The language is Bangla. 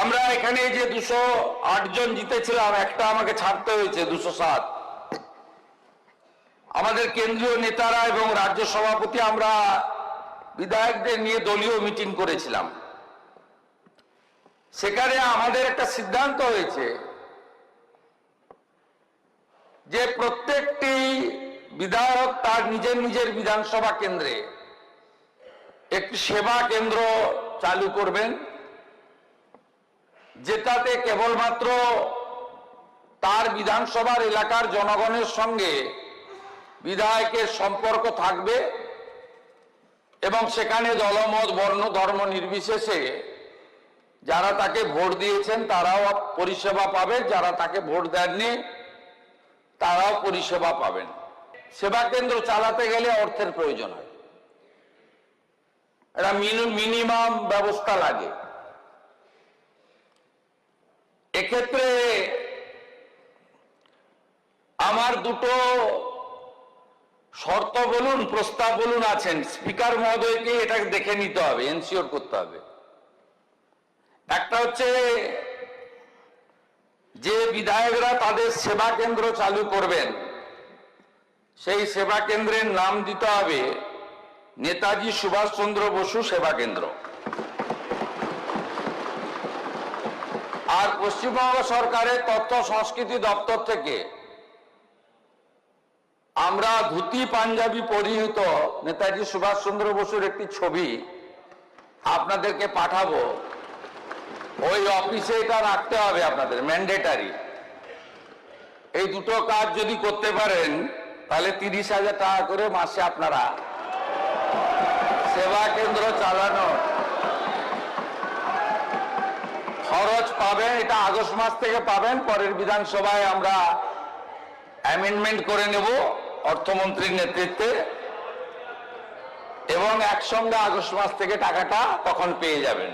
আমরা এখানে যে 208 জন জিতেছিলাম, একটা আমাকে ছাড়তে হয়েছে, 207। আমাদের কেন্দ্রীয় নেতারা এবং রাজ্য সভাপতি আমরা বিধায়কদের নিয়ে দলীয় মিটিং করেছিলাম। সেখানে আমাদের একটা সিদ্ধান্ত হয়েছে যে প্রত্যেকটি বিধায়ক তার নিজের নিজের বিধানসভা কেন্দ্রে একটি সেবা কেন্দ্র চালু করবেন, যেটাতে কেবলমাত্র তার বিধানসভার এলাকার জনগণের সঙ্গে বিধায়কের সম্পর্ক থাকবে এবং সেখানে দলমত বর্ণ ধর্ম নির্বিশেষে যারা তাকে ভোট দিয়েছেন তারাও পরিষেবা পাবে, যারা তাকে ভোট দেননি তারাও পরিষেবা পাবেন। সেবা কেন্দ্র চালাতে গেলে অর্থের প্রয়োজন হয়, একটা মিনিমাম ব্যবস্থা লাগে। এক্ষেত্রে আমার দুটো শর্ত বলুন, প্রস্তাব বলুন আছেন। স্পিকার মহোদয়কে এটা দেখে নিতে হবে, এনশিওর করতে হবে। একটা হচ্ছে যে বিধায়করা তাদের সেবা কেন্দ্র চালু করবেন সেই সেবা কেন্দ্রের নাম দিতে হবে নেতাজি সুভাষচন্দ্র বসু সেবা কেন্দ্র। আর পশ্চিমবঙ্গ সরকারের তথ্য সংস্কৃতি দপ্তর থেকে আমরা ধুতি পাঞ্জাবি পরিহিত নেতাজি সুভাষচন্দ্র বসুর একটি ছবি আপনাদেরকে পাঠাবো। ওই অফিসে এটা রাখতে হবে আপনাদের, ম্যান্ডেটারি। এই দুটো কাজ যদি করতে পারেন তাহলে 30,000 টাকা করে মাসে আপনারা সেবা কেন্দ্র চালানো খরচ পাবেন। এটা আগস্ট মাস থেকে পাবেন, পরের বিধানসভায় আমরা অ্যামেন্ডমেন্ট করে নেব অর্থমন্ত্রীর নেতৃত্বে, এবং একসঙ্গে আগস্ট মাস থেকে টাকাটা তখন পেয়ে যাবেন।